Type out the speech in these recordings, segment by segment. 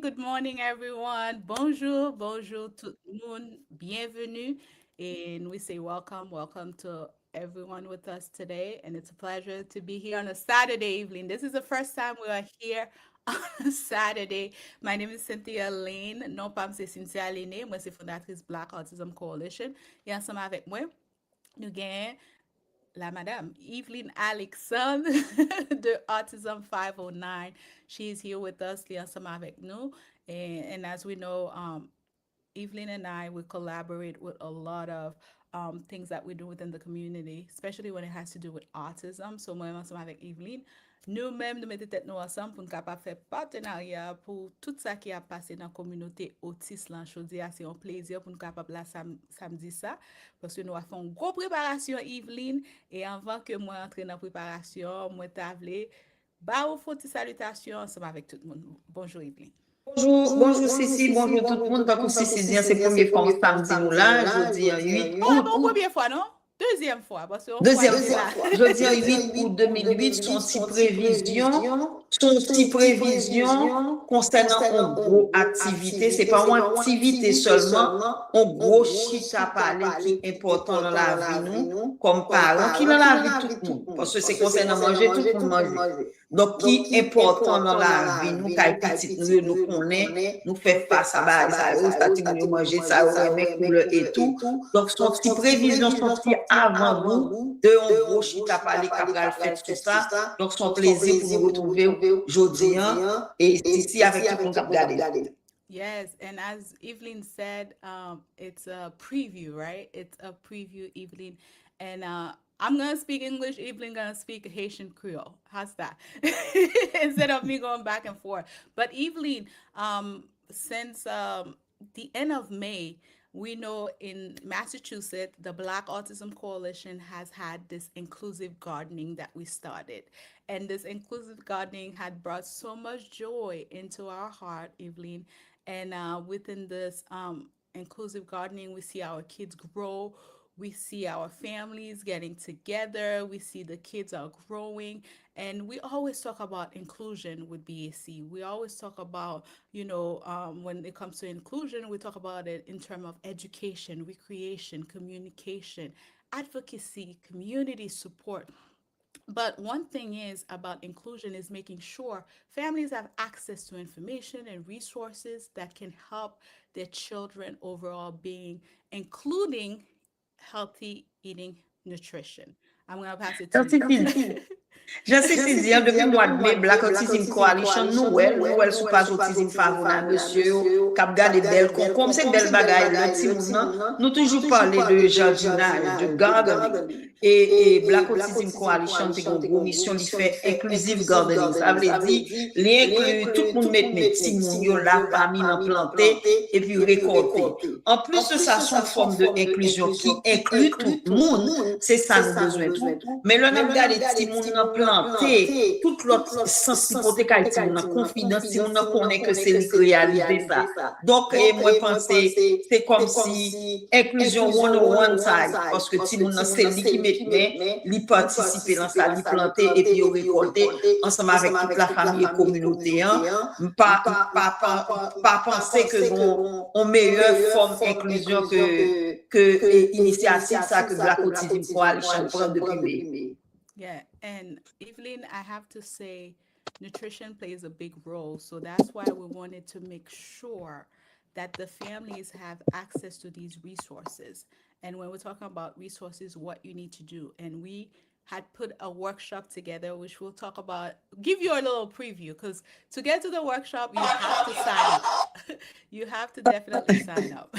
good morning, everyone. Bonjour, bonjour tout le monde. Bienvenue. And we say welcome to everyone with us today. And it's a pleasure to be here on a Saturday evening. This is the first time we are here on a Saturday. My name is Cynthia Lane. Non pas c'est Cynthia Lane. Moi, c'est fondatrice Black Autism Coalition. Et ensemble avec moi, nous gagnons la Madame Evelyn Alexandre de Autism 509. She is here with us, ensemble avec nous. And as we know, Evelyn and I we collaborate with a lot of things that we do within the community, especially when it has to do with autism. So moi, ensemble avec Evelyn, nous-mêmes, nous mettons tête nous ensemble pour nous capables faire partenariat pour tout ça qui a passé dans la communauté autiste là. Chaudière, c'est un plaisir pour nous capables là samedi ça, parce que nous avons fait une grosse préparation, Evelyn, et avant que moi entre dans la préparation, moi t'avais bah au faut salutations ensemble avec tout le monde. Bonjour, Evelyn. Bonjour Cécile, bonjour tout le monde. Comme Cécile dit, c'est la première fois qu'on samedi nous là, jeudi 8 Oh, août. bon, première fois, non? Deuxième fois, parce que Deuxième fois, jeudi 8 août 2008, son petit prévision concernant une grosse activité. C'est pas une activité seulement, un gros shit à parler qui est important dans la vie, nous, comme parents, qui dans la vie tout le monde. Parce que c'est concernant manger, tout le monde manger. Donc, qui est important dans la vie, nous, quand petit, nous connaît, nous fait face à ça, nous manger ça, remet couleur et tout. Donc, son petit prévision, son petit avant nous, de un gros shit à parler, qu'après fait tout ça. Donc, son plaisir pour nous retrouver aujourd'hui, et ici avec tout le monde qui regarde. Yes, and as Evelyn said, it's a preview, right? It's a preview, Evelyn. And I'm gonna speak English, Evelyn gonna speak Haitian Creole. How's that? Instead of me going back and forth. But Evelyn, since the end of May, we know in Massachusetts, the Black Autism Coalition has had this inclusive gardening that we started. And this inclusive gardening had brought so much joy into our heart, Evelyn. And within this inclusive gardening, we see our kids grow. We see our families getting together. We see the kids are growing. And we always talk about inclusion with BAC. We always talk about, when it comes to inclusion, we talk about it in terms of education, recreation, communication, advocacy, community support. But one thing is about inclusion is making sure families have access to information and resources that can help their children overall being, including healthy eating nutrition. I'm going to pass it to you. Je sais si dire depuis le mois de mai, Black Autism Coalition, nous, sous page Autism Favona, monsieur, cap garde belle, comme c'est belle bagaille, le petit monde, nous toujours parler de jardinage, de gardening. Et Black Autism Coalition, c'est une grosse mission, il fait inclusive gardening. Ça veut dire, l'inclut, tout le monde met petits moun là, parmi l'en planter, et puis récolter. En plus de ça, son forme de inclusion qui inclut tout le monde, c'est ça nous besoin tout. Mais le même gars, les petits moun planté, toute l'autre sens hypothécaire, si on a confiance, si on connaît que c'est lui qui réalise ça. Donc, moi, je pense c'est comme si inclusion one side, parce que si on a c'est lui qui met, lui participer dans ça, lui planter et puis récolter ensemble avec toute la famille et communauté, pas penser que bon, on meilleure forme d'inclusion que initiative ça que Black Autism Coalition prend depuis mai. Yeah, and Evelyn, I have to say, nutrition plays a big role. So that's why we wanted to make sure that the families have access to these resources. And when we're talking about resources, what you need to do. And we had put a workshop together, which we'll talk about, give you a little preview, because to get to the workshop, you have to sign up. You have to definitely sign up.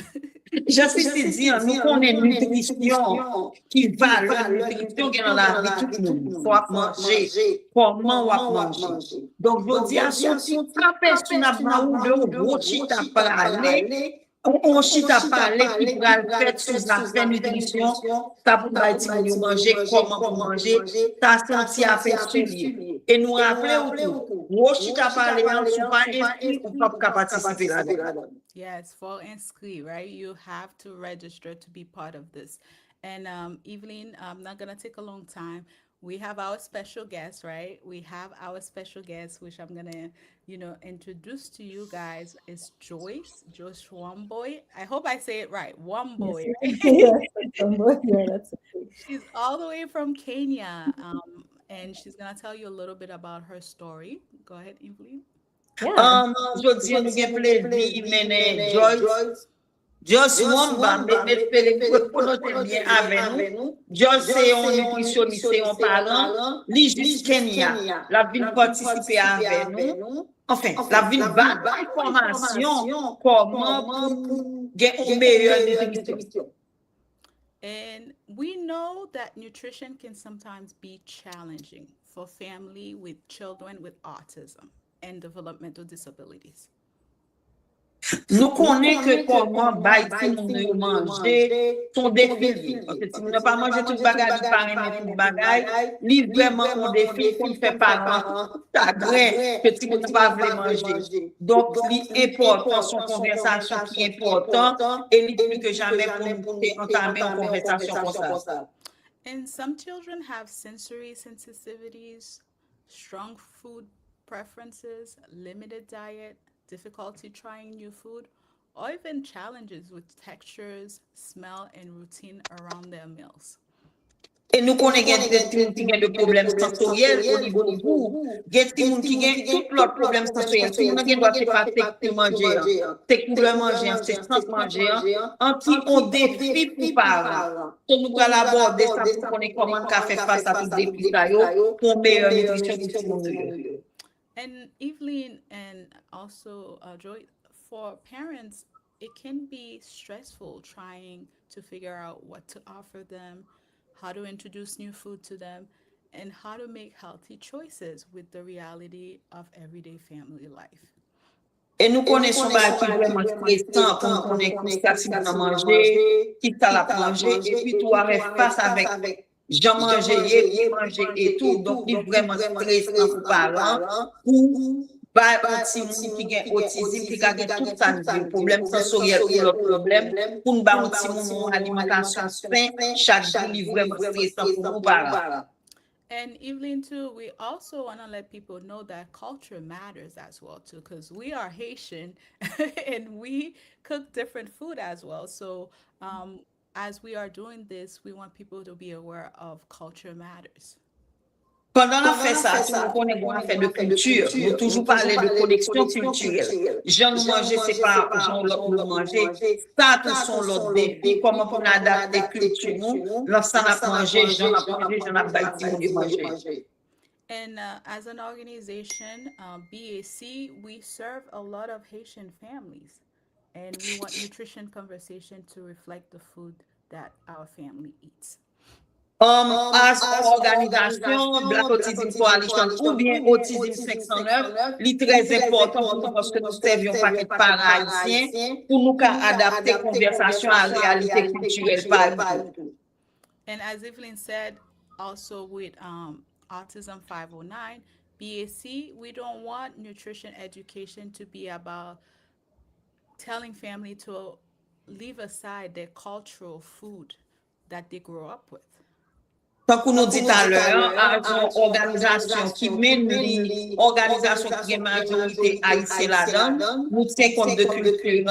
Je suis dire, nous connaissons nutrition qui va, la nutrition qui est dans la vie tout le monde. Faut manger, comment on va manger. Donc, je dis à son petit personnellement ou de gros chita parler, on chita parler qui va faire sous la nutrition, ça pour manger, comment manger, ça senti aperçu. Et nous rappeler ou gros chita parler, on ne sont pas inscrits ou pas participer là-dedans. Yes, for inscrit, right? You have to register to be part of this. And Evelyn, I'm not going to take a long time. we have our special guest, right? We have our special guest, which I'm gonna, introduce to you guys is Joyce Wamboi. I hope I say it right. Yes, Wamboi, yes, right? that's somewhere. Yeah, that's okay. She's all the way from Kenya, and she's gonna tell you a little bit about her story. Go ahead, Evelyn. Yeah. Jodi nou gen plezi mene Joyce Wamboi, met fere prononse bien ave nou. Joyce se yon nutritioniste, se yon parent, li jis Kenya. La vin participe ave nou. Enfin, la vin ban informasyon koman pou gen yon meilleur nutrisyon. And we know that nutrition can sometimes be challenging for family with children with autism and developmental disabilities. Nou konen ke koman bay timoun yo manje son defi li. Parce timoun yo pa manje tout bagay, li pa reme tout bagay, li vreman on defi kon fè paran chagrin ke timoun yo pa vle manje. Donc, li important, son konversasyon ki important, et li plus que jamais pou nou te entame yon konversasyon kon sa. And some children have sensory sensitivities, strong food preferences, limited diet, difficulty trying new food, or even challenges with textures, smell, and routine around their meals. Et nous konen gen timoun ki gen de problem sensoriel au niveau bou, gen timoun ki gen tout lot problem sensoriel. Timoun gen doit se pa tek manje, tek koule manje, se sens manje, an ki on defi pou paran. So nou pral aborde sa pou konen koman ka fe face a tout defi sa yo pou meilleur nutrisyon pou timoun yo. And Evelyn and also Joy, for parents, it can be stressful trying to figure out what to offer them, how to introduce new food to them, and how to make healthy choices with the reality of everyday family life. Et nous connaissons pas qui vraiment stressant pour nous connaître qui ça si nous manger, qui ça la manger, et puis tout avec face avec j'en manger, et manger et tout. Donc, il est vraiment stressant pour parents, pour bah, un petit monde qui a autisme, qui a tout ça, des problèmes sensoriels ou l'autre problème, pour nous bah, un petit monde alimentation sain, chaque jour, il est vraiment stressant pour nous parents. And Evelyn, too, we also want to let people know that culture matters as well, too, because we are Haitian and we cook different food as well. So, as we are doing this, we want people to be aware of culture matters. Pendant la fait ça, tout le monde connaît bon affaire de culture. Nous toujours parler de connexion culturelle. Jean nous manger, c'est pas Jean l'autre nous manger. Ça, tout sont l'autre défi. Comment pour nous adapter culture nous. Lorsqu'on a mangé, Jean a mangé, Jean a bâti de manger. And as an organization, BAC, we serve a lot of Haitian families. And we want nutrition conversation to reflect the food that our family eats. As organisation, Black Autism Coalition ou bien Autism 509, li très important pour nous parce que nous servons pas de parents haïtiens pour nous adapter conversation à la réalité culturelle pas du tout. And as Evelyn said, also with Autism 509, BAC, we don't want nutrition education to be about telling family to leave aside their cultural food that they grow up with. Tant qu'on nous dit tout à l'heure, une organisation qui mène l'organisation qui est majorité haïtienne là-dedans, nous tient compte de culture,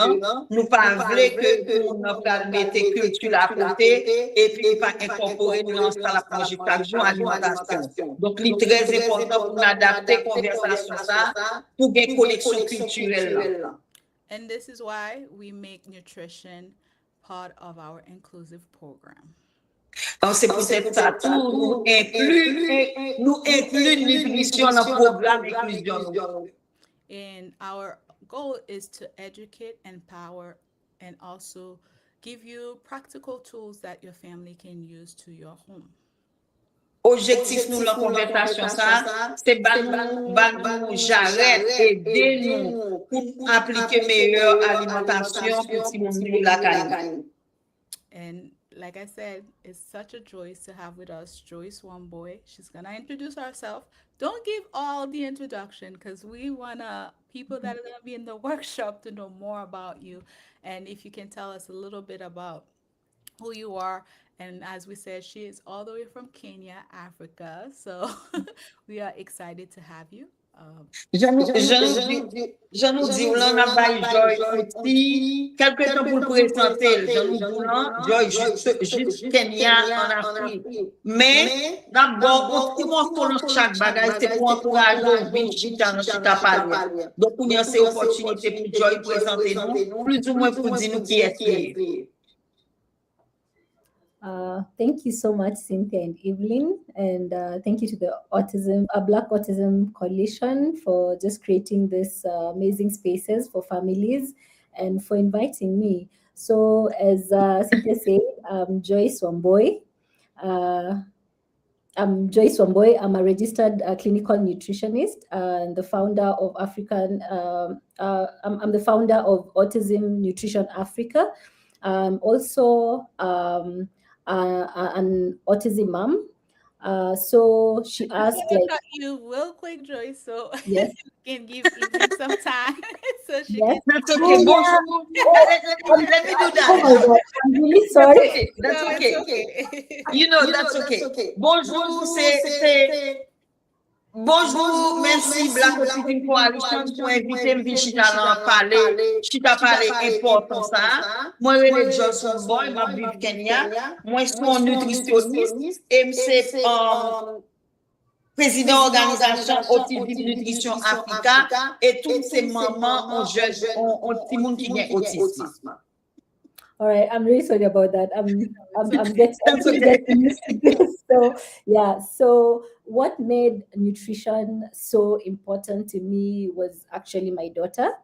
nous pas voulons que nous mettre culture à côté et puis pas incorporer dans ça la manger chaque jour alimentation. Donc, il est très important pour nous adapter la conversation ça pour une connexion culturelle. And this is why we make nutrition part of our inclusive program. C'est peut-être ça tout, nous inclut nutrition dans le programme d'inclusion. And our goal is to educate, empower, and also give you practical tools that your family can use to your home. Objectif nous la conversation ça, c'est nous j'arrête aider nous pour appliquer meilleure alimentation pour si mon la caille. And like I said, it's such a joy to have with us Joyce Wamboi. She's gonna introduce herself. Don't give all the introduction because we wanna people that are gonna be in the workshop to know more about you. And if you can tell us a little bit about who you are. And as we said, she is all the way from Kenya, Africa. So we are excited to have you. Um, Je nous dis, on a bail Joy aussi, quelque temps pour le présenter, je nous dis, Joy juste Kenya en Afrique. Mais d'abord, on petit morceau dans chaque bagage, c'est pour encourager au vin chita dans chita parler. Donc, on a cette opportunité pour Joy présenter nous, plus ou moins pour dire nous qui est. Thank you so much, Cynthia and Evelyn, and thank you to the Black Autism Coalition for just creating this amazing spaces for families and for inviting me. So, as Cynthia said, I'm Joyce Wamboi. I'm a registered clinical nutritionist and the founder of I'm the founder of Autism Nutrition Africa. Also, an autism mom. So she asked, Let me like, cut you real quick, Joyce, so yes, you can give Evelyn some time so she yes. can. That's okay. Oh Bonjour. yeah. Oh, Let me do oh my that. God, I'm really That's sorry. okay. That's No, it's okay. okay. You know, that's okay. Bonjour, c'est bonjour, merci Black Autism Coalition pour inviter me venir chita parler important ça. Moi je suis Joyce Wamboi, moi vive Kenya. Moi je suis un nutritionniste et c'est président organisation Autism Nutrition Africa et tous ces mamans ont timoun qui ont autisme. All right, I'm really sorry about that. I'm That's still okay. getting used to this. So yeah, so what made nutrition so important to me was actually my daughter.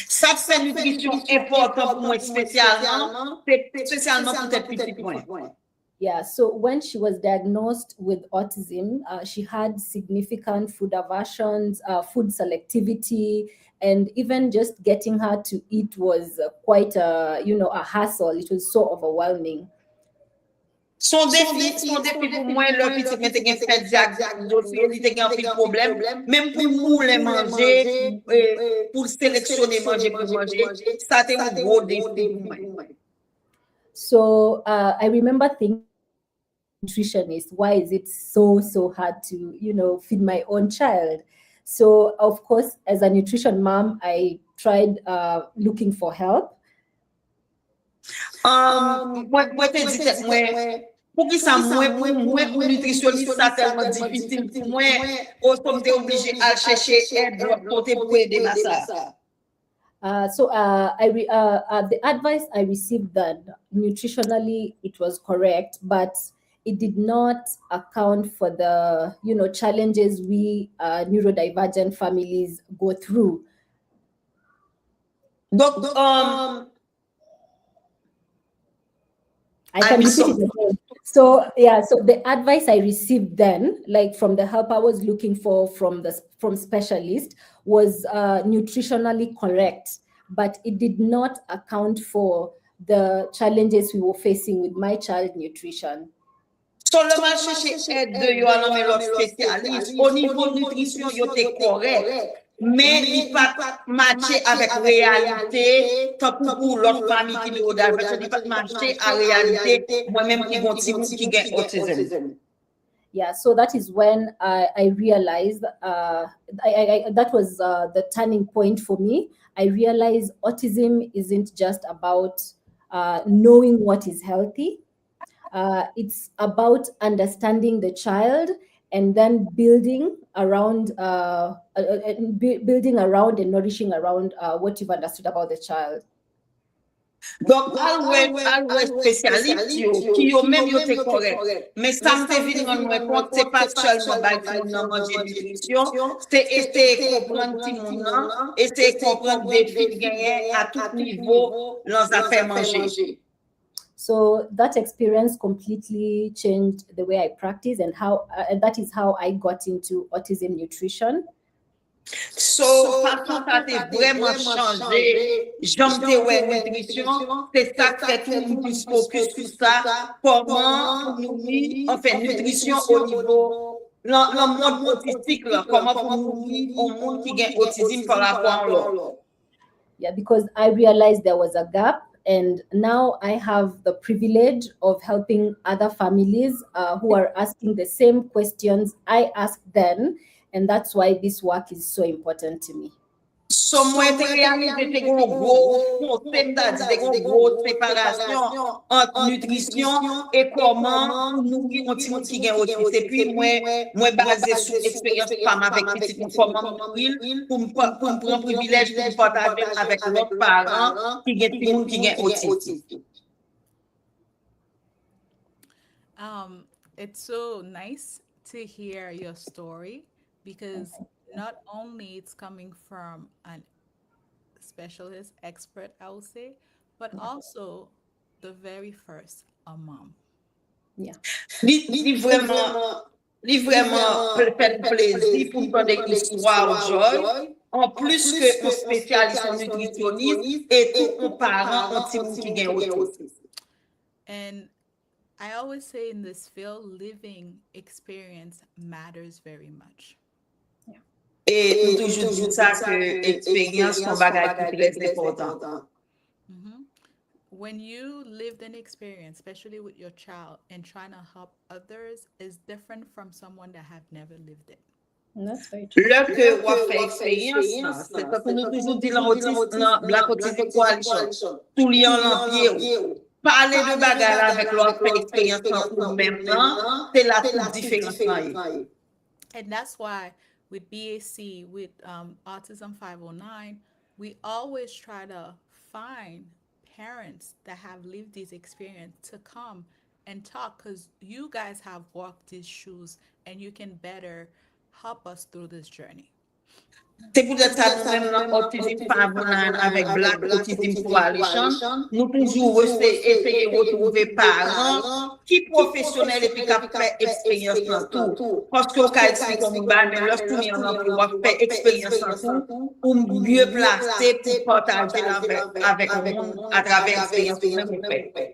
Ça fait nutrition important pour moi spécialement, spécialement pour tes petits points. Yeah, so when she was diagnosed with autism, she had significant food aversions, food selectivity, and even just getting her to eat was quite a hassle. It was so overwhelming. Son défi pour moi, le petit m'a fait diagnostic, il était un petit problème, même pour nous les manger, pour sélectionner manger pour manger, ça c'était un gros défi pour moi. So I remember thinking, nutritionist, why is it so hard to feed my own child? So of course, as a nutrition mom, I tried looking for help. Moi te dis moi pour qui ça moi pour nutritionniste ça tellement difficile pour moi, au comme t'es obligé à chercher aide côté pour aider à ça. The advice I received that nutritionally it was correct, but it did not account for the challenges we neurodivergent families go through. Donc I can repeat it again. So the advice I received then, like from the help I was looking for from specialist, was nutritionally correct, but it did not account for the challenges we were facing with my child nutrition. Seulement chercher aide de yo à l'autre spécialiste au niveau nutrition yo t'es correct. Mais il pas matché avec réalité tant pour l'autre famille qui le regarde parce qu'il pas matché à réalité moi-même qui gon ti qui gagne autism. Yeah, so that is when I realized that was the turning point for me. I realized autism isn't just about knowing what is healthy. It's about understanding the child and then building around and nourishing around what you've understood about the child. Donc, always spécialiste qui yo même yo te correct. Mais ça me fait venir en compte, c'est pas seulement bail pour manger nutrition, c'est essayer comprendre ti moun nan, essayer comprendre défi gagner à tout niveau dans affaire manger. So that experience completely changed the way I practice and how that is how I got into autism nutrition. So, façon ça t'a vraiment changé. J'aime te nutrition, c'est ça que fait tout le plus focus sur ça. Comment nourrir, en fait, nutrition au niveau, le monde autistique, comment pour nourrir au monde qui gagne autisme par rapport à l'autre. Yeah, because I realized there was a gap And now I have the privilege of helping other families who are asking the same questions I asked then. And that's why this work is so important to me. So mwen te realize te gon gros konsep ta di, te gon gros separasyon entre nutrisyon e koman pou nouri yon ti moun ki gen otis. E puis mwen baze sou eksperyans fam avek petit moun koman nouril pou m pran privilèj pou m partaje avek lot paran ki gen ti moun ki gen otis. It's so nice to hear your story because not only it's coming from an specialist expert, I would say, but also the very first, a mom. Yeah. Li vreman fèt plezi pou m pande histoire Joy, en plus que un spécialiste en nutritionniste et tout un parent en ti moun ki gen otis. And I always say in this field, living experience matters very much. Et nou toujou di sa ke eksperyans son bagay ki tres important. When you lived an experience, especially with your child, and trying to help others is different from someone that have never lived it. That's very true. Lè ke wap fè eksperyans nan, se takou nou toujou di lan otis nan Black Autism Coalition, tou li an lan piye ou. Pale de bagay la vek lò fè eksperyans nan ou mèm nan, se la tout diferans nan ye. And that's why with BAC, with Autism 509, we always try to find parents that have lived this experience to come and talk because you guys have walked these shoes and you can better help us through this journey. Se pou det sa nou mèm nan Autism 509 avèk Black Autism Coalition, nou toujou eseye retrouve paran ki profesyonel epi kap fè eksperyans nan tou. Paske ou ka eksperyans nan ba, men lòs tou mi an nan pou wap fè eksperyans nan tou, ou mye plase pou partaje avèk moun a travè eksperyans pou mèm pou fè.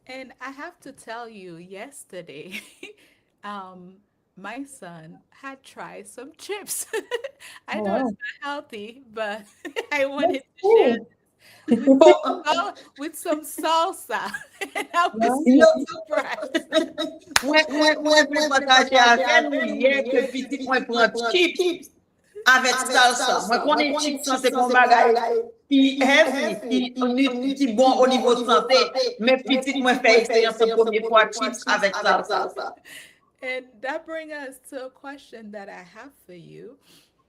And I have to tell you, yesterday, my son had tried some chips. I know it's not healthy, but I wanted to share this with some salsa. And I was so surprised. Mwen pou pataje avèl nou yè ke pitit mwen pran chips avèk salsa. Mwen konen chips nan se kon bagay ki heavy, ki bon au niveau santé, men pitit mwen fè eksperyans se premier fois chips avèk salsa. And that brings us to a question that I have for you.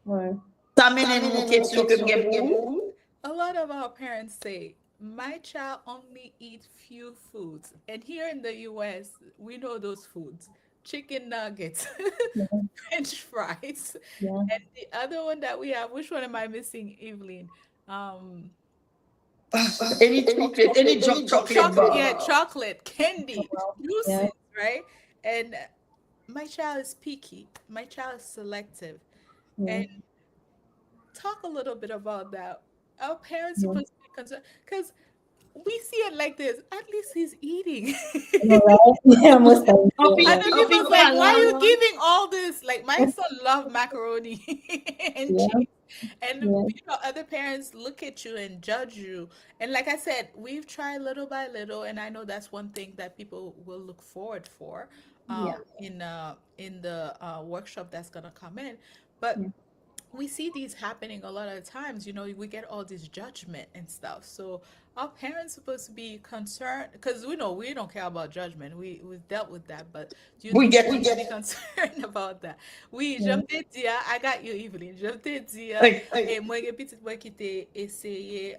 Sa menen nou kesyon ke mwen pou. A lot of our parents say, my child only eats few foods. And here in the US, we know those foods. Chicken nuggets, French fries. And the other one that we have, which one am I missing, Evelyn? Any chocolate bar. Yeah, chocolate, candy, juices, right? And my child is picky. My child is selective. And talk a little bit about that. Our parents are supposed to be concerned because we see it like this. At least he's eating. Yeah, most of And then people's like, why are you giving all this? Like my son loves macaroni and cheese. And you know, other parents look at you and judge you. And like I said, we've tried little by little, and I know that's one thing that people will look forward for in the workshop that's gonna come in. But we see these happening a lot of times. You know, we get all this judgment and stuff. So our parents supposed to be concerned because we know we don't care about judgment. We've dealt with that, but we get to be concerned about that. Oui, je me dis, I got you, Evelyn. Je me dis, et moi, j'ai petit moi qui t'ai essayé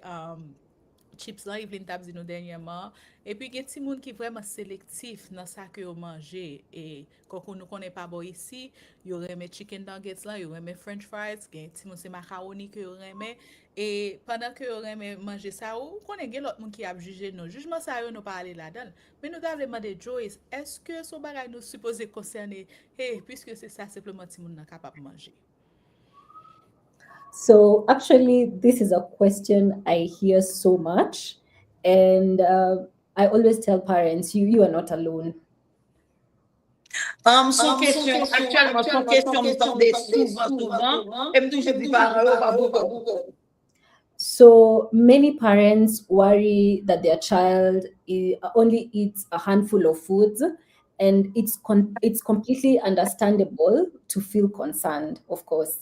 chips là, Evelyn t'a dit nous dernièrement. Et puis, il y a des gens qui sont vraiment sélectifs dans ça que vous mangez. Et quand on ne connaît pas bon ici, il y aurait mes chicken nuggets là, il y aurait mes French fries, il y a des gens qui macaroni que vous aimez. Et pendant que vous aimez manger ça, vous connaissez l'autre monde qui a jugé nos jugements, ça nous pas aller là-dedans. Mais nous avons demandé Joyce, est-ce que ce bagage nous supposé concerner, puisque c'est ça simplement que nous sommes capables de manger? So actually, this is a question I hear so much, and I always tell parents, you are not alone. Son question, actuellement, son question me tombe souvent, et me toujours dit par eux, pas beaucoup. So many parents worry that their child only eats a handful of foods, and it's completely understandable to feel concerned, of course.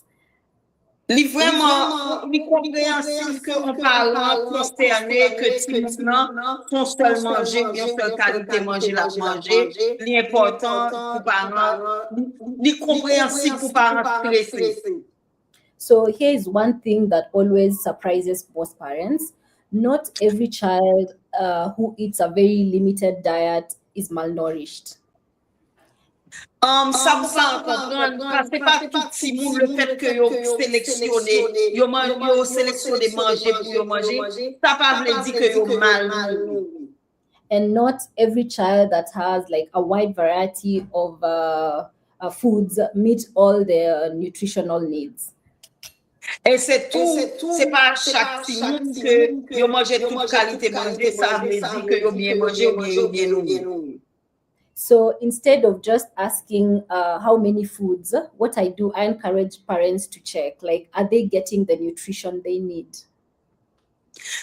Li vraiment, li compréhensible que on parlant consterné que ti moun nan son seul manger ou bien seule qualité manger la manger, li important pour parents, li compréhensible pour parents stressés. So here is one thing that always surprises most parents. Not every child who eats a very limited diet is malnourished. Ça pour pas comprendre, parce que pas tout petit monde le fait que yo sélectionné, yo sélectionné manger pour yo manger, ça pas veut dire que yo mal nourri. And not every child that has like a wide variety of foods meet all their nutritional needs. Et c'est tout, c'est pas chaque petit monde que yo mange toute qualité manger, ça veut dire que yo bien manger ou bien yo bien nourri. So instead of just asking how many foods, what I do, I encourage parents to check, like, are they getting the nutrition they need?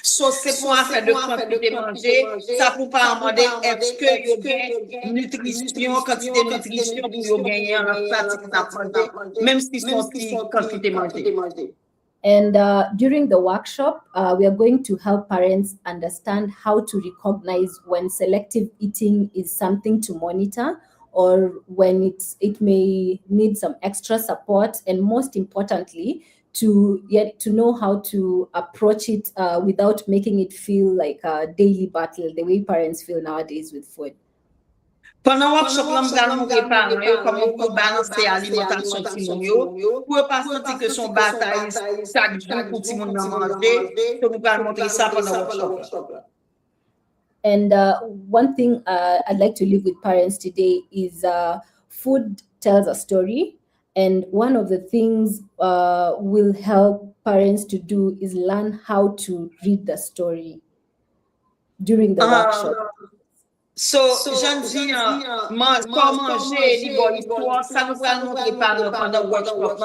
So c'est pour affaire de quantité manger, ça pour pas demander est-ce que yo gagne nutrition, quantité de nutrition pour yo gagner en pratique n'a manger, même si son petit quantité manger. And during the workshop, we are going to help parents understand how to recognize when selective eating is something to monitor, or when it may need some extra support, and most importantly, to know how to approach it without making it feel like a daily battle, the way parents feel nowadays with food. Pendant workshop, nous allons préparer comment pour balancer l'alimentation timoun yo, pour pas sentir que son bataille chaque jour pour timoun nan manger, donc nous allons montrer ça pendant workshop. And one thing I'd like to leave with parents today is food tells a story, and one of the things will help parents to do is learn how to read the story during the workshop. So, j'en dis, comment manger, li bon histoire, ça nous va nous préparer pendant le workshop,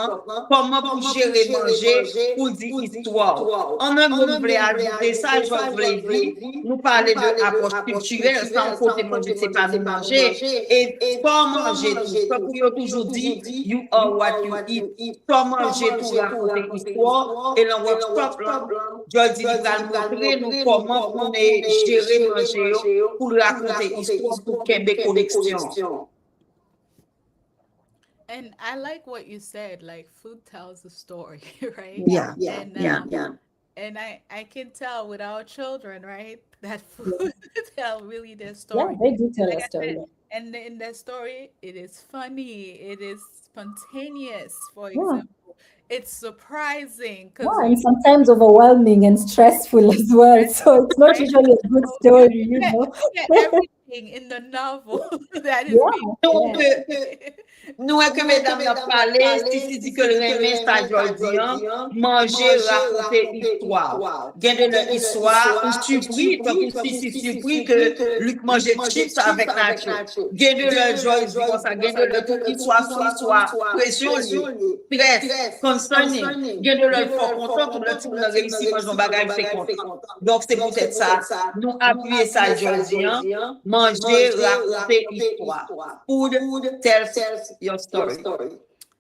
comment pour gérer manger, pour dire histoire. En un mot, je voulais ajouter ça, je voulais dire, nous parler de approche culturelle, sans côté manger, c'est pas de manger, et pour manger tout, comme vous toujours dit, you are what you eat, pour manger tout, raconter histoire, et dans le workshop, je dis, il va nous montrer, nous, comment on est gérer manger, pour raconter histoire pour Québec connexion. And I like what you said, like food tells a story, right? Yeah. And I can tell with our children, right, that food tell really their story. Yeah, they do tell Like a I story. said, and in their story, it is funny, it is spontaneous, for Yeah. example. It's surprising Yeah, because and sometimes overwhelming and stressful as well. So it's not usually a good story, you know. you get everything in the novel that is being Donc, told. nous, que mesdames nous parlé, si dit que le message aujourd'hui, manger, raconter histoire. Gain de leur histoire, ou surpris, parce que si surpris que Luc mangeait chips avec nacho. Gain de leur joie, comme ça, gain de leur toute histoire, son histoire, pression, stress, concerning. Gain de leur fort content, tout le monde a réussi, manger un bagage, c'est content. Donc, c'est peut-être ça. Nous appuyer ça aujourd'hui, manger, raconter histoire. Food tells your story.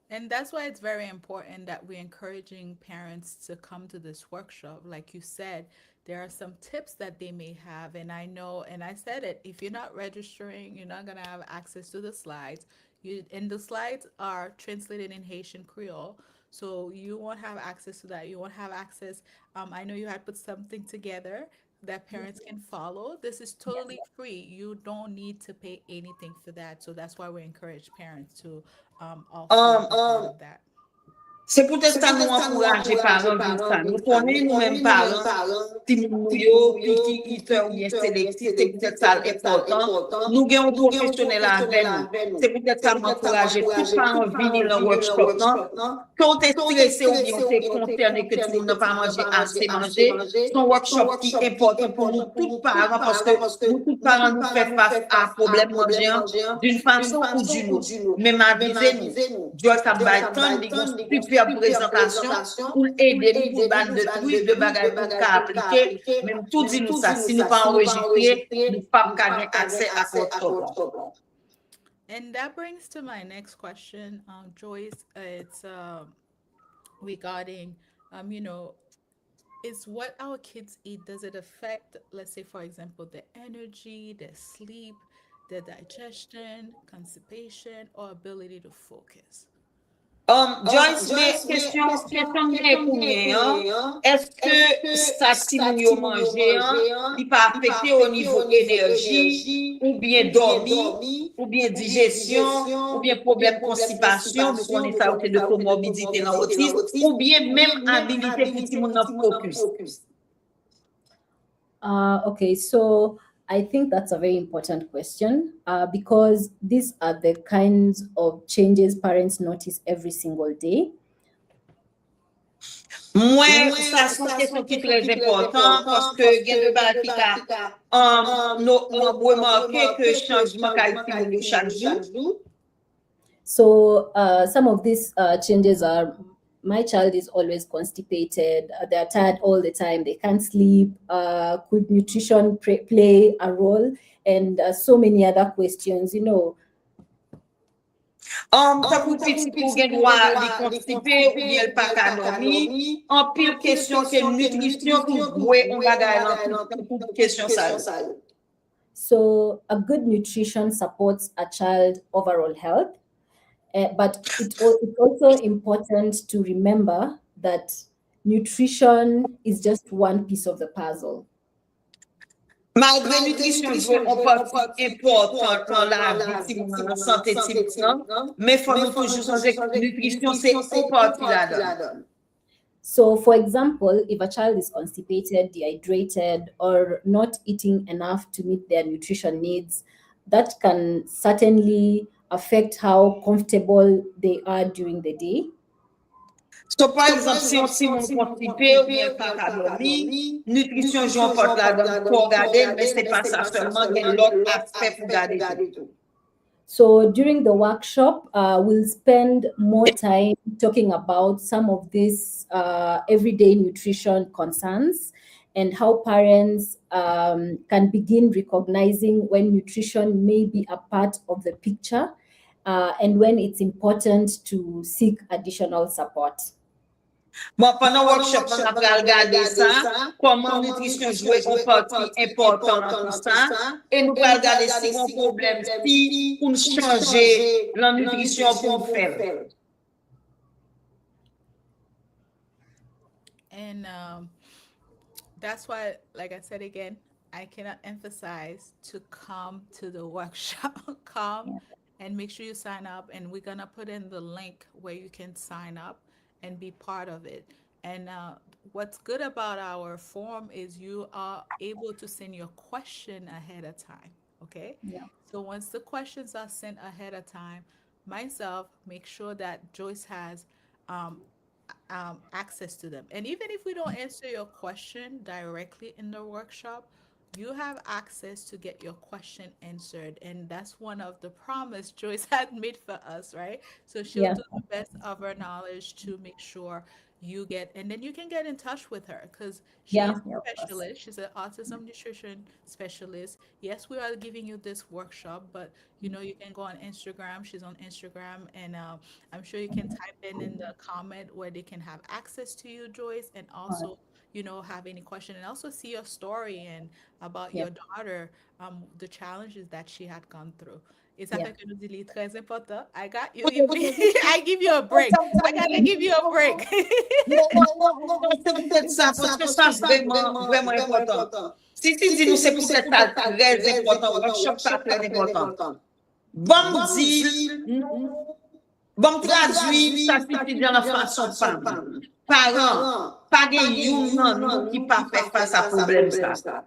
And that's why it's very important that we're encouraging parents to come to this workshop. Like you said, there are some tips that they may have. And I know, and I said it, if you're not registering, you're not going to have access to the slides. And the slides are translated in Haitian Creole. So you won't have access to that. You won't have access. I know you had put something together that parents can follow. This is totally free. You don't need to pay anything for that. So that's why we encourage parents to also be part of that. C'est peut-être ça nous encourager parents pour ça. Nous connaissons nous-mêmes parents, timoun yo, qui eater ou bien sélectif, c'est peut-être ça important. Nous avons un professionnel avec nous. C'est peut-être ça m'encourager tout parents venir dans le workshop. Quand tu es stressé ou bien tu es concerné que tu n'as pas mangé assez manger, c'est un workshop qui est important pour nous tous parents parce que nous tous parents nous faisons face à un problème manger d'une façon ou d'une autre. Même avisez-nous, Dieu ça va être temps de faire présentation pour aider nous pour battre de trucs, de bagages pour appliquer. Même tout dit nous ça. Si nous pas enregistré, nous pas gagner accès à votre programme. And that brings to my next question, Joyce. It's regarding, you know, is what our kids eat, does it affect, let's say, for example, their energy, their sleep, their digestion, constipation, or ability to focus? Joyce, mais question bien pour hein? Est-ce que ça, si nous yo manger, il pas affecté au niveau énergie, ou bien dormi, ou bien digestion, ou bien problème constipation, nous connaissons ça aussi de comorbidité dans l'autisme, ou bien même habilité pour tout le monde focus? Okay, so I think that's a very important question because these are the kinds of changes parents notice every single day. Moi, ça c'est une question qui est très importante parce que il y a de bagages qui nous remarqué que changement qualité chaque jour. So some of these changes are, my child is always constipated, they're tired all the time, they can't sleep, could nutrition play a role, and so many other questions, you know. Ça pour petit pour gen droit de constipé ou bien le pas dormi, en pile question que nutrition pour jouer on bagaille pour question ça. So a good nutrition supports a child's overall health. But it's also important to remember that nutrition is just one piece of the puzzle. Malgré nutrition joue un partie important dans la vie, dans la santé typiquement, mais il faut nous toujours changer que nutrition c'est une partie là-dedans. So, for example, if a child is constipated, dehydrated, or not eating enough to meet their nutrition needs, that can certainly affect how comfortable they are during the day. So, par exemple, si on constipé ou bien pas dormi, nutrition joue un porte là-dedans pour regarder, mais c'est pas ça seulement, il y a l'autre aspect pour regarder tout. So during the workshop, we'll spend more time talking about some of these everyday nutrition concerns and how parents can begin recognizing when nutrition may be a part of the picture and when it's important to seek additional support. Bon, pendant le workshop, on a regardé ça, comment la nutrition joue une partie importante dans tout ça, et nous allons regarder si on a un problème, si pour changer la nutrition pour faire. And that's why, like I said again, I cannot emphasize to come to the workshop. Come and make sure you sign up, and we're gonna put in the link where you can sign up and be part of it. And what's good about our form is you are able to send your question ahead of time. Okay. Yeah. So once the questions are sent ahead of time, myself make sure that Joyce has access to them. And even if we don't answer your question directly in the workshop, you have access to get your question answered. And that's one of the promise Joyce had made for us, right? So she'll do the best of her knowledge to make sure you get, and then you can get in touch with her because she's a specialist. She's an autism nutrition specialist. Yes, we are giving you this workshop, but you know, you can go on Instagram. She's on Instagram, and I'm sure you can type in the comment where they can have access to you, Joyce, and also, you know, have any question, and also see your story and about your daughter, the challenges that she had gone through. Et ça fait que nous disons, très important. I got you. I give you a break. I gotta give you a break. Non, c'est peut-être ça, parce que ça, c'est vraiment important. Si tu dis nous, c'est peut-être ça très important, workshop, ça très important. Bon dit, bon traduit, ça suffit dans la façon femme. Parents, pas de yon qui pas fait face à problème ça.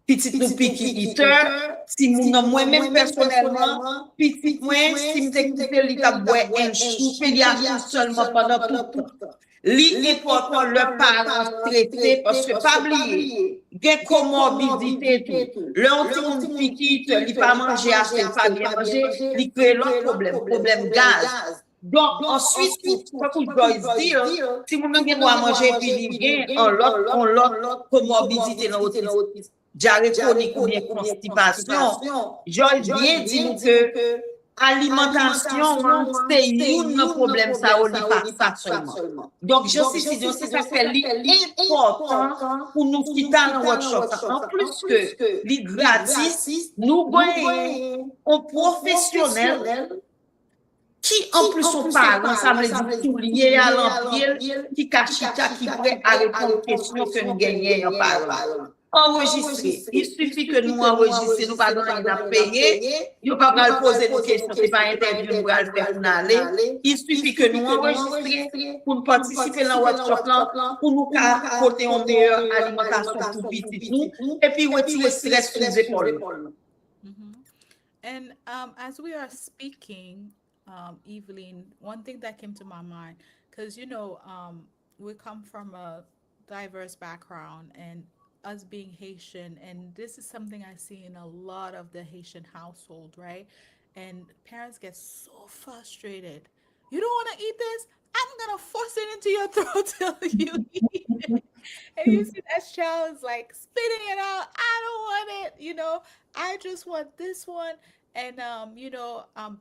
Petit nous piqué eater, si moi-même personnellement, petit moi, si me t'écouter li t'a boire un chou pédiatre seulement pendant tout le temps. L'important le parent traité parce que pas oublier, gen comorbidité tout. L'anti piqué, il pas manger assez, pas bien manger, il crée l'autre problème gaz. Donc, ensuite, quand Joyce dit, si vous n'avez pas à manger, puis il vient en l'autre comorbidité dans l'autisme, diarrhée chronique ou bien constipation, Joyce bien dit nous que alimentation, c'est un problème, ça, on ne pas ça seulement. Donc, je suis dit, c'est ça fait important pour nous quitter dans le workshop. En plus que les gratis, nous voyons un professionnel qui en plus sont parents, ça veut dire tout lié à l'empire, qui cachita, qui prêt à répondre aux questions que nous gagnons en parlant. Enregistrer. Il suffit que nous enregistrions, nous pas donner à payer, nous pas mal poser des questions, c'est pas interview, nous allons faire pour aller. Il suffit que nous enregistrions pour nous participer dans le workshop là, pour nous apporter une meilleure alimentation pour petit nous, et puis retirer le stress sur les épaules. And as we are speaking, Evelyn, one thing that came to my mind, because we come from a diverse background, and us being Haitian, and this is something I see in a lot of the Haitian household, right? And parents get so frustrated. You don't want to eat this? I'm gonna force it into your throat till you eat it. And you see that child is like spitting it out. I don't want it. I just want this one. And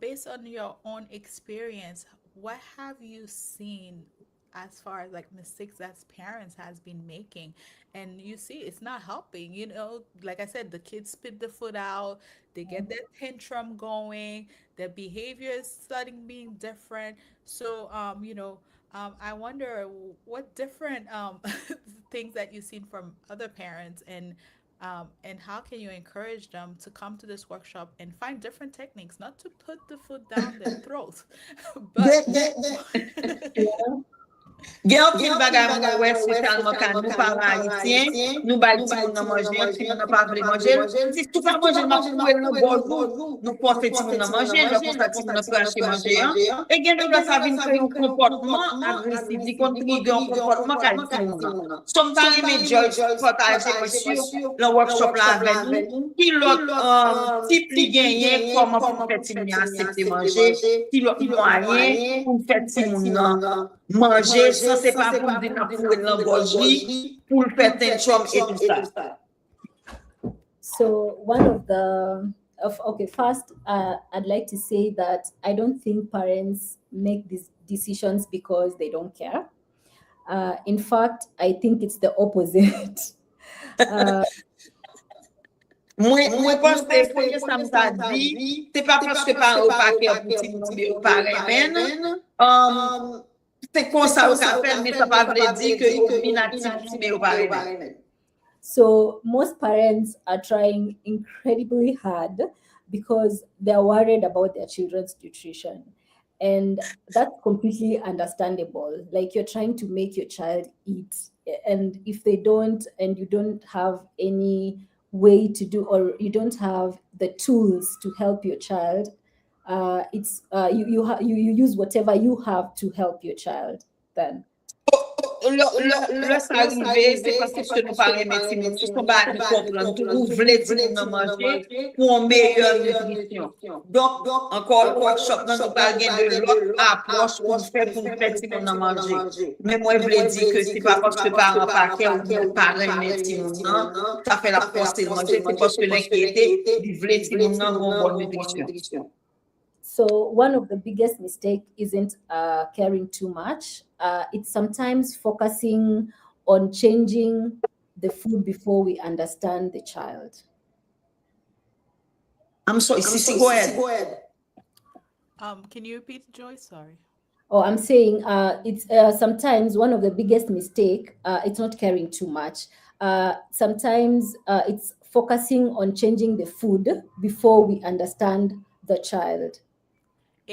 based on your own experience, what have you seen as far as like mistakes that parents has been making? And you see it's not helping. Like I said, the kids spit the food out, they get their tantrum going, their behavior is starting being different. So I wonder what different things that you've seen from other parents, and how can you encourage them to come to this workshop and find different techniques, not to put the food down their throat, but Gen pile bagay mwen wè spécialement quand nous parents haïtiens, nous bal ti moun nan manger, ti moun nan pas vle manger. Si tout pas manger m'a poué nan bonjour, nous porter ti moun nan manger, le pour ça ti moun nan peut acheter manger. Et gen de ça vient créer un comportement agressif, di kon trigger un comportement kal ti moun. Sometimes mais George partager sur le workshop là avec nous, qui l'autre type li gagner comment pour faire ti moun accepter manger, qui l'autre moyen pour faire ti moun nan manger, ça c'est pas pour dire pour l'embauche, pour le faire tantrum et tout ça. So one of okay, first I'd like to say that I don't think parents make these decisions because they don't care. In fact, I think it's the opposite. Moi pense que ça m'a dit, c'est pas parce que parents pas care pour petit monde parents men. C'est comme ça qu'on fait, mais ça ne veut pas dire que vous n'avez. So most parents are trying incredibly hard because they're worried about their children's nutrition. And that's completely understandable. Like you're trying to make your child eat. And if they don't, and you don't have any way to do, or you don't have the tools to help your child, you use whatever you have to help your child then. Ça arrive, c'est parce que nous parlons médecine, nous sommes pas comprendre tout, nous voulons dire nous manger pour une meilleure nutrition. Donc, encore le workshop, nous parlons de l'autre approche pour faire si nous manger. Mais moi, je voulais dire que c'est pas parce que parents pas ou parents médecine, ça fait la force de manger, c'est parce que l'inquiété, ils veulent dire nous avons une bonne nutrition. So one of the biggest mistakes isn't caring too much. It's sometimes focusing on changing the food before we understand the child. I'm sorry, Sissy, go ahead. Can you repeat, Joyce? Sorry. Oh, I'm saying it's sometimes one of the biggest mistake. It's not caring too much. Sometimes it's focusing on changing the food before we understand the child.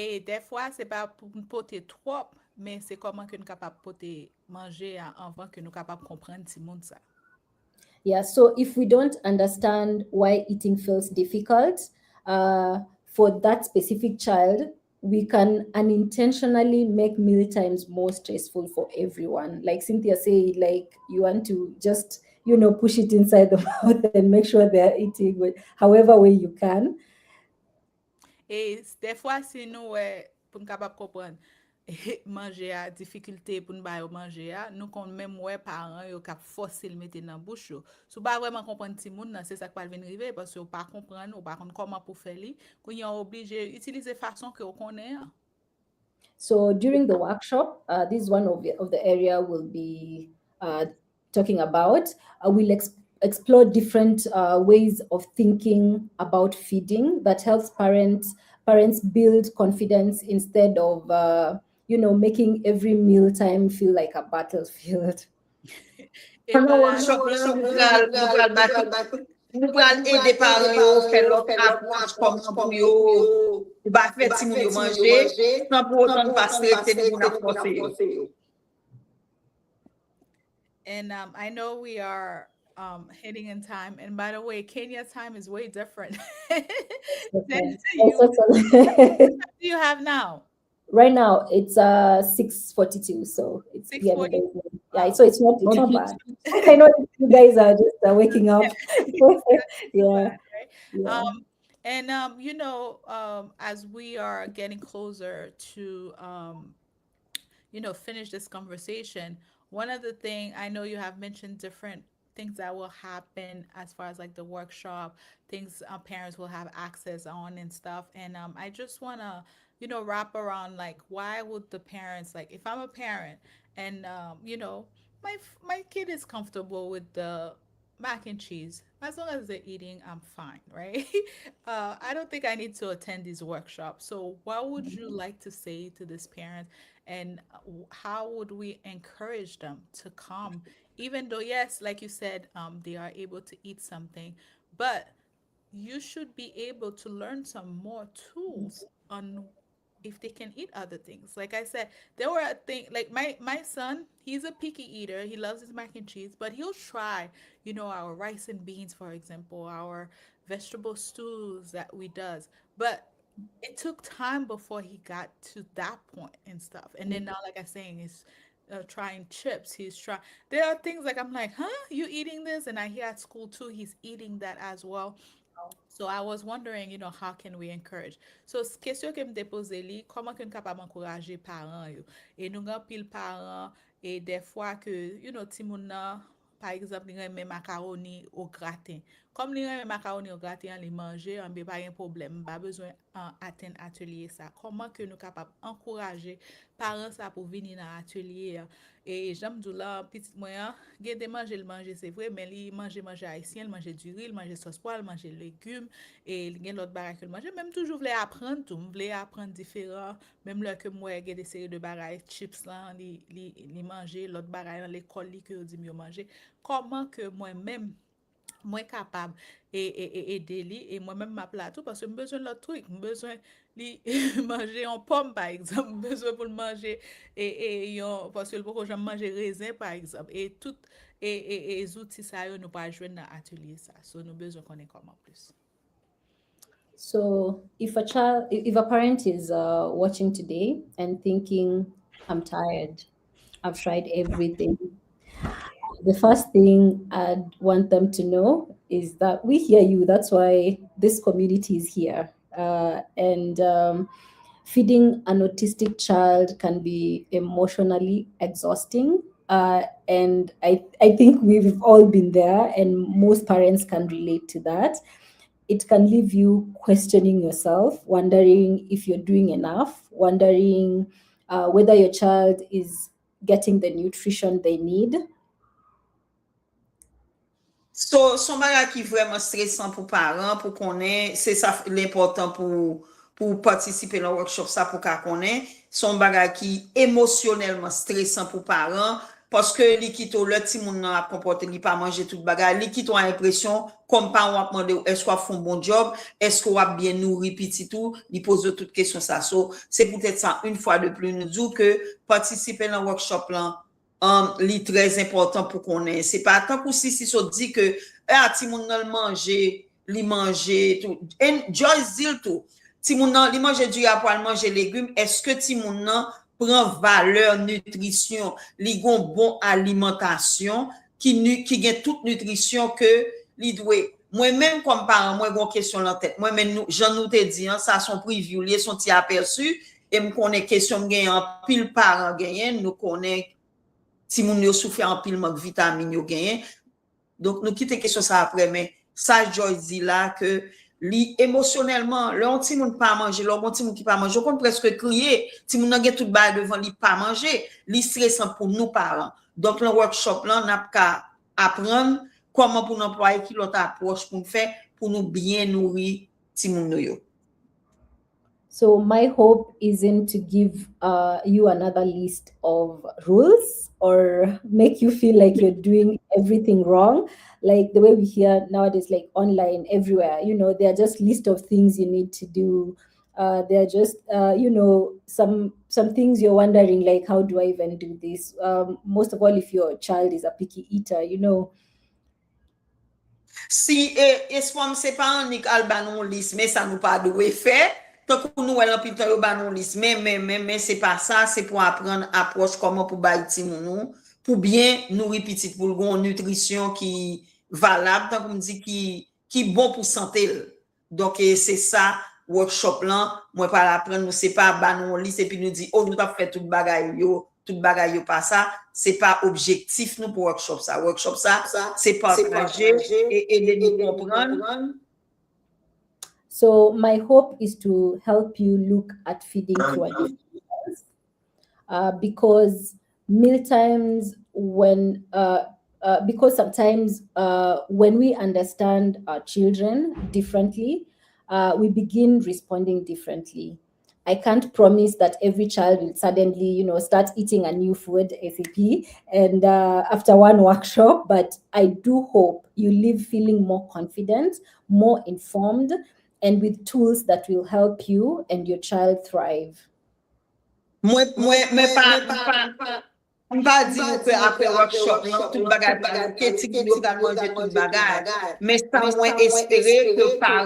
Et des fois, c'est pas pour porter trop, mais c'est comment que nous capable porter manger avant que nous capable comprendre si monde ça. Yeah, so if we don't understand why eating feels difficult for that specific child, we can unintentionally make meal times more stressful for everyone. Like Cynthia said, like you want to just, push it inside the mouth and make sure they're eating with however way you can. Et des fois, si nous, pour nous capable comprendre, manger à difficulté pour nous ba yo manger à nous kon même ouais parents yo k'ap forcer le mettre dans bouche yo sou pas vraiment comprendre ti moun nan c'est ça qui va venir arriver parce que ou pas comprendre ou pas comprendre comment pour faire li qu'on y obligé utiliser façon que on connaît. So during the workshop, this is one of the area we'll be talking about. We'll explore different ways of thinking about feeding that helps parents build confidence instead of making every meal time feel like a battlefield. Et voilà. Nous pral aider parents yo faire l'autre approche comment pour yo ba faire ti moun yo manger sans pour autant pas stresser ni moun a forcer. And I know we are hitting in time. And by the way, Kenya's time is way different. Than what do you have now? Right now it's 6:42, so it's 6:40. Yeah, so it's not bad. I know you guys are just waking up. Yeah. And as we are getting closer to finish this conversation, one of the things I know you have mentioned different things that will happen as far as like the workshop, things parents will have access on and stuff. And I just want to, wrap around like why would the parents, like if I'm a parent and my kid is comfortable with the mac and cheese, as long as they're eating, I'm fine, right? I don't think I need to attend these workshops. So what would you like to say to this parent, and how would we encourage them to come, even though yes, like you said, they are able to eat something, but you should be able to learn some more tools on if they can eat other things. Like I said, there were a thing like my son, he's a picky eater. He loves his mac and cheese, but he'll try, our rice and beans, for example, our vegetable stews that we does. But it took time before he got to that point and stuff. And then now, like I'm saying, he's trying chips. He's trying. There are things like I'm like, huh? You eating this? And I hear at school too, he's eating that as well. So I was wondering, how can we encourage? So, question que me dépose li, comment qu'on capable encourager parents yo? Et nous gan pile parents et des fois que, ti moun nan, par exemple, li reme macaroni au gratin. Comme li reme macaroni au gratin, li manger, on pas un problème, pas besoin atteindre atelier ça. Comment que nous capable encourager parents ça pour venir dans atelier? Et j'aime dou là petit moyen, gen de manger c'est vrai, mais li manger haïtien, manger du riz, manger sauce poêle, manger légumes et gen l'autre bagaille que manger, même toujours voulais apprendre tout, voulais apprendre différent, même là que moi gen des séries de bagaille chips là, li manger l'autre bagaille dans l'école li que dit mieux manger. Comment que moi-même moins capable et aider li et moi-même ma plateau parce que j'ai besoin de l'autre truc, j'ai besoin li manger en pomme par exemple, besoin pour manger parce que pourquoi j'aime manger raisin par exemple et tout et les outils ça nous pas jouer dans atelier ça. So nous besoin connaître comment plus. So if a parent is watching today and thinking, I'm tired, I've tried everything, the first thing I'd want them to know is that we hear you. That's why this community is here. And feeding an autistic child can be emotionally exhausting. And I think we've all been there, and most parents can relate to that. It can leave you questioning yourself, wondering if you're doing enough, wondering whether your child is getting the nutrition they need. So, son bagage qui vraiment stressant pour parents, pour qu'on ait, c'est ça l'important pour participer dans le workshop, ça pour qu'on ait, son bagage qui émotionnellement stressant pour parents, parce que li kito le ti moun nan a comporté li pas manger tout bagage, li kito a l'impression comme pas on a demandé est-ce qu'on fait un bon job, est-ce qu'on a bien nourri petit tout, li pose toutes questions ça. So, c'est peut-être ça une fois de plus nous dit que participer dans le workshop là li très important pour qu'on ait. C'est pas tant que si so dit que ti moun nan manger, li manger tout. Et Joyce dit tout. Ti moun nan li manger du poil manger légumes, est-ce que ti moun nan prend valeur nutrition, li gon bon alimentation qui gagne toute nutrition que li doit. Moi même comme parent, moi gon question en tête. Moi même j'en nous te dit ça son preview, li son petit aperçu et me connaît question gagne en pile parent gagne, nous connaît timoun yo souffert en pile manque vitamine yo gagne. Donc nous quitter question ça après mais ça Joyce dit là que li émotionnellement le timoun pas manger le bon timoun qui pas manger on presque crier timoun nan gen tout bail devant li pas manger li stressant pour nous parents. Donc le workshop là n'a qu'à apprendre comment pour employer qui l'autre approche pour faire pour nous bien nourrir timoun yo. So my hope isn't to give you another list of rules or make you feel like you're doing everything wrong. Like the way we hear nowadays, like online, everywhere, there are just list of things you need to do. There are just, some things you're wondering, like, how do I even do this? Most of all, if your child is a picky eater, Si espoir c'est pas unique albanon liste mais ça nous pas doué faire tant que nous elle en plus temps banon liste mais c'est pas ça c'est pour apprendre approche comment pour bailler timoun pour bien nourrir petit pour une nutrition qui valable tant qu'on dit qui bon pour santé. Donc c'est ça workshop là moi pas l'apprendre nous c'est pas banon liste et puis nous dit oh nous pas faire toute bagaille yo pas ça c'est pas objectif nous pour workshop ça c'est partager et aider nous comprendre. So my hope is to help you look at feeding to a different lens. Because meal times because sometimes when we understand our children differently, we begin responding differently. I can't promise that every child will suddenly, start eating a new food ASAP and after one workshop, but I do hope you leave feeling more confident, more informed, and with tools that will help you and your child thrive. Moi pas dire que après workshop tout bagage pas petit manger tout bagage mais ça moins espérer que par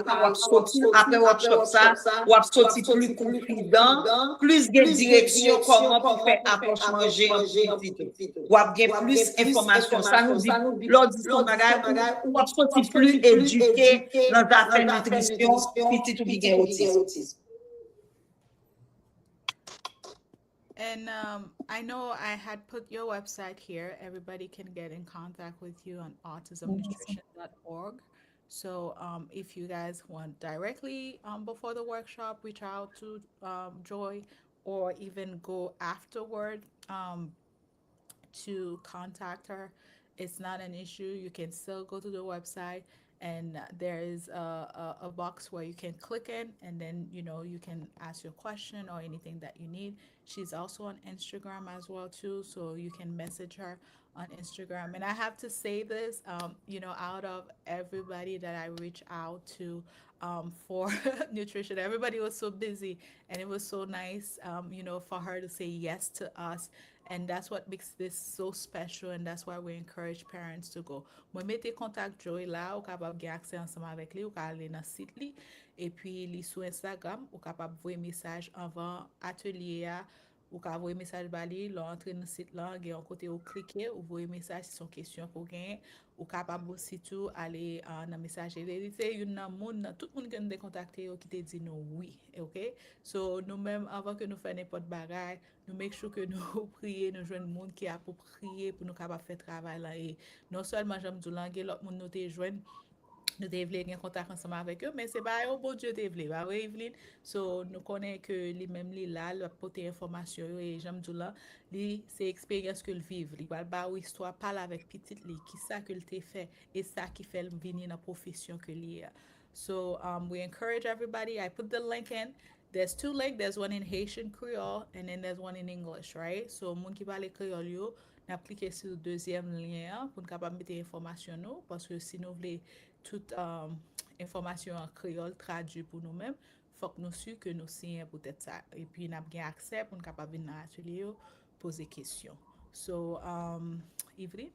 après workshop ça ou sorti plus confident plus de direction comment pour faire approche manger ou gain plus information ça nous dit lors du bagage ou sorti plus éduqué dans la nutrition petit ou bien autisme. And I know I had put your website here. Everybody can get in contact with you on autismnutrition.org. So if you guys want directly before the workshop, reach out to Joy or even go afterward to contact her. It's not an issue. You can still go to the website and there is a box where you can click in and then you can ask your question or anything that you need. She's also on Instagram as well too, so you can message her on Instagram. And I have to say this, out of everybody that I reach out to for nutrition, everybody was so busy and it was so nice for her to say yes to us. And that's what makes this so special, and that's why we encourage parents to go. Moi, mettez contact Joy là, ou capable de accès ensemble avec lui, ou aller dans le site li, et puis li sur Instagram, ou capable voyer message avant atelier ou capable voyer message bali, l'entrer dans le site là, gen un côté ou cliquer, ou voyer message si son question pour gain, ou capable aussi tout aller dans message c'est une monde tout le monde qui nous contacter qui te dit non oui, OK? So nous même avant que nous fassions n'importe bagaille, nous make sure que nous prier, nous joindre monde qui a pour prier pour nous capable faire travail là et non seulement j'aime du langue l'autre monde nous te joindre nous devons en contact ensemble avec eux mais c'est pas au bon Dieu devons pas oui Evelyne so nous connaît que les mêmes li là leur porter information et j'aime du là li c'est expérience que le vivre li va ba histoire parler avec petite li qui ça que le te fait et ça qui fait venir dans profession que li so we encourage everybody. I put the link in. There's two links. There's one in Haitian Creole and then there's one in English, right? So, moun ki parle Creole yo, n'a cliqué sur le deuxième lien pour capable mettre information nous parce que si nous voulons toute information en créole traduit pour nous-mêmes, faut que nous sûr que nous signons peut-être ça et puis n'a bien accès pour capable venir dans l'atelier poser questions. So, Ivry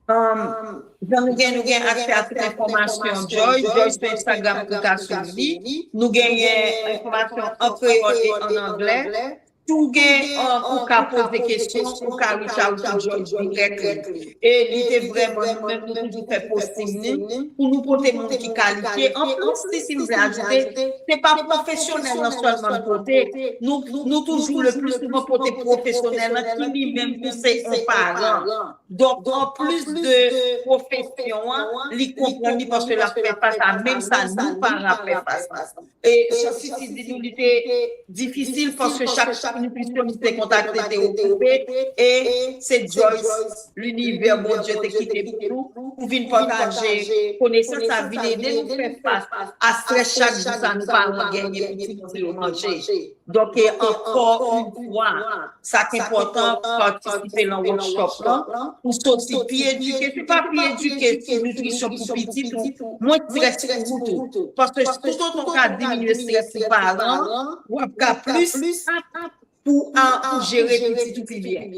nous gagnons accès à toute information Joy sur Instagram pour qu'à suivre. Nous gagnons information en créole et en anglais. tout gain ou ka poser question ou ka reach out to Joyce directly. Et il était vraiment nous-mêmes nous toujours fait possible pour nous porter monde qui qualifié. En plus, si me ajouter, c'est pas professionnel non seulement porter, nous toujours le plus souvent porter professionnel qui lui-même tout c'est un parent. Donc en plus de profession, il comprend parce que la fait face à même ça nous parents fait face. Et ceci dit nous était difficile parce que chaque nutritionniste contacté était occupé et c'est Joyce, l'univers, mon Dieu, t'es quitté pour nous, pour venir partager connaissance, à venir aider nous faire face à stress chaque jour, ça nous parle gagner petit pour manger. Donc, encore une fois, ça qui est important, participer dans le workshop là, pour sortir, puis éduquer, c'est pas puis éduquer sur nutrition pour petit ou moins stress pour tout. Parce que tout autant qu'on a diminué le stress pour parents, ou à plus pour gérer petit tout bien.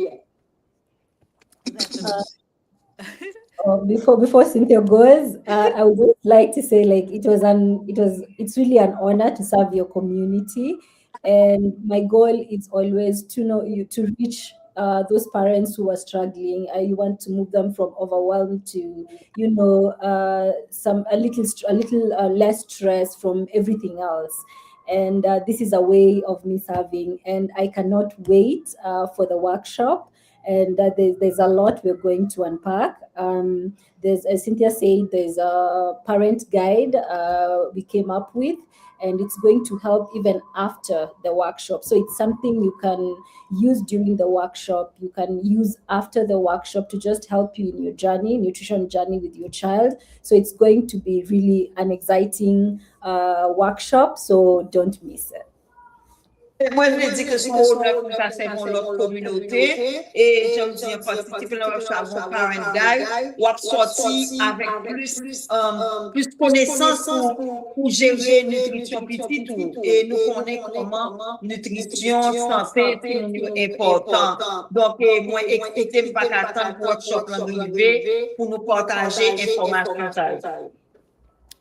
Before Cynthia goes, I would just like to say, like, it's really an honor to serve your community, and my goal is always to know you to reach those parents who are struggling. You want to move them from overwhelmed to, a little less stress from everything else. And this is a way of me serving, and I cannot wait for the workshop. And there's a lot we're going to unpack. There's, as Cynthia said, there's a parent guide we came up with, and it's going to help even after the workshop. So it's something you can use during the workshop, you can use after the workshop to just help you in your journey, nutrition journey with your child. So it's going to be really an exciting workshop, so don't miss it. Moi, je dis que c'est un honneur pour passer dans notre communauté et j'aime bien participer dans le parent guide ou sorti avec plus connaissance pour gérer nutrition petite et nous connaissons comment nutrition, santé, c'est important. Donc, moi, expliquer pas qu'attendre pour workshop l'arrivée pour nous partager information.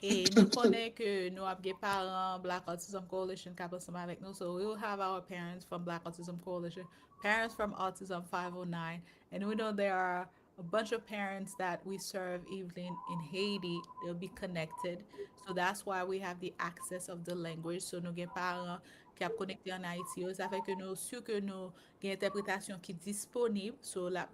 Et nous connaissons que nous avons des parents Black Autism Coalition qui sont avec nous. So we will have our parents from Black Autism Coalition, parents from Autism 509. And we know there are a bunch of parents that we serve even in Haiti. They'll be connected. So that's why we have the access of the language. So nous avons parents qui sont connectés en Haïti. Ça fait que nous sûr que nous avons une interprétation qui est disponible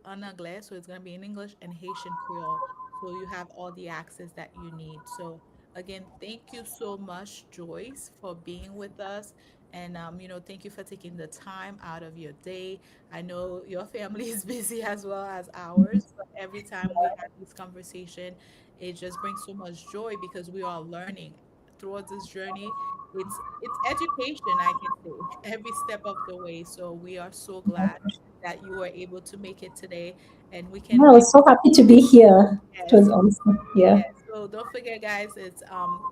en anglais. So it's going to be in English and Haitian Creole. So you have all the access that you need. So again, thank you so much, Joyce, for being with us. And, thank you for taking the time out of your day. I know your family is busy as well as ours, but every time we have this conversation, it just brings so much joy because we are learning throughout this journey. It's education, I can say, every step of the way. So we are so glad that you were able to make it today. And we can. I was so happy to be here. Yes. It was awesome. Yeah. Yes. So don't forget, guys, it's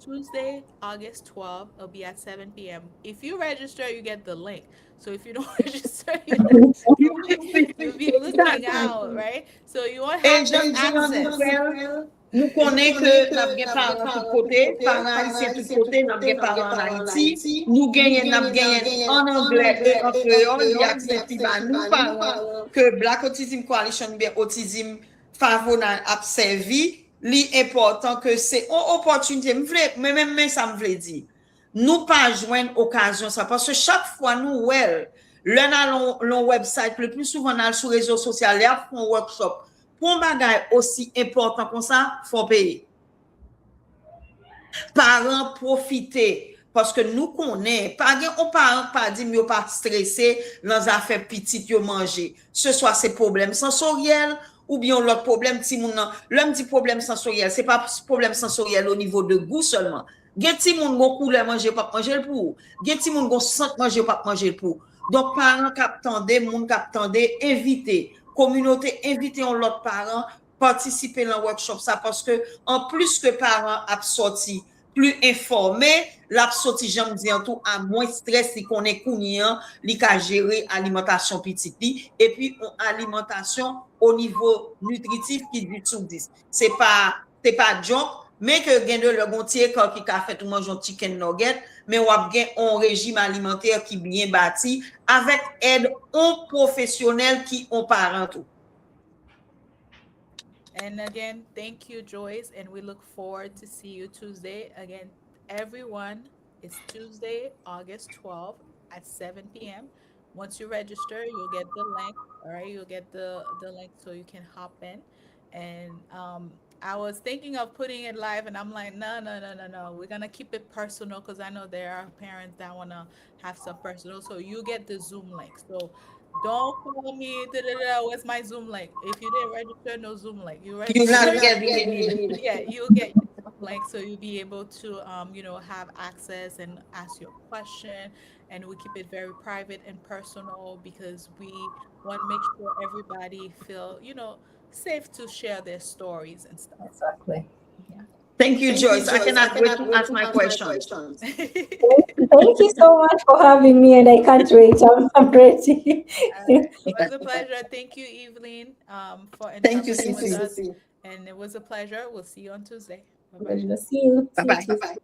Tuesday, August 12th. It'll be at 7 p.m. If you register, you get the link. So if you don't register, you'll be losing out, right? So you won't have access. Nous connaissons que nous avons des parents de tout côté, parents ici de tout côté, nous avons des parents en Haïti, nous gagnons en anglais et en créole, il y a accès à nous parents que Black Autism Coalition, bien Autism 509 a servi, l'important que c'est une opportunité, mais même ça me veut dire, nous pas joindre occasion ça, parce que chaque fois nous, l'un a le website, le plus souvent on a sur les réseaux sociaux, il y a un workshop. Pour un bagage aussi important comme ça, il faut payer. Parents, profiter. Parce que nous connaissons, on parents pas dit, mais pas stressé dans les affaires petites, yo manger. Ce soit ces problèmes sensoriels ou bien l'autre problème, l'homme dit problème sensoriel, c'est pas problème sensoriel au niveau de goût seulement. Geti moun gon couleur manger, pas manger le pour. Geti moun gon sent manger, pas manger le pour. Donc, parents captandé, moun captandé, invité. Communauté, invitez l'autre parents, participer dans le workshop, ça, parce que, en plus que parents a sorti plus informés, l'a sorti, j'aime dire tout, à moins stress, si qu'on est cognant, li ka gérer alimentation petite, et puis, alimentation au niveau nutritif qui dit sous 10. C'est pas joke, mais que gen de le bon ti école qui ka fait ou mange un chicken nugget, mais ou ap gen un régime alimentaire qui bien bâti avec aide un professionnel qui on parent tout. And again, thank you, Joyce, and we look forward to see you Tuesday. Again, everyone, it's Tuesday, August 12th at 7 p.m. Once you register, you'll get the link. All right, you'll get the link so you can hop in. And I was thinking of putting it live, and I'm like, no, no, no, no, no. We're gonna keep it personal because I know there are parents that wanna have some personal. So you get the Zoom link. So don't call me. Da, da, da, where's my Zoom link? If you didn't register, no Zoom link. You You register, not get it. yeah, you'll get your Zoom link, so you'll be able to, have access and ask your question. And we keep it very private and personal because we want to make sure everybody feel, safe to share their stories and stuff. Exactly. Yeah. Thank you, Thank you, Joyce. I Joyce. I cannot wait cannot to wait ask to my ask my questions. questions. Thank you so much for having me, and I can't wait. I'm ready. All right. It was a pleasure. Thank you, Evelyn, for Thank you, interpreting Thank with you, Sissy. us. Sissy. And it was a pleasure. We'll see you on Tuesday. Bye bye. See you. Bye See you bye. Tuesday.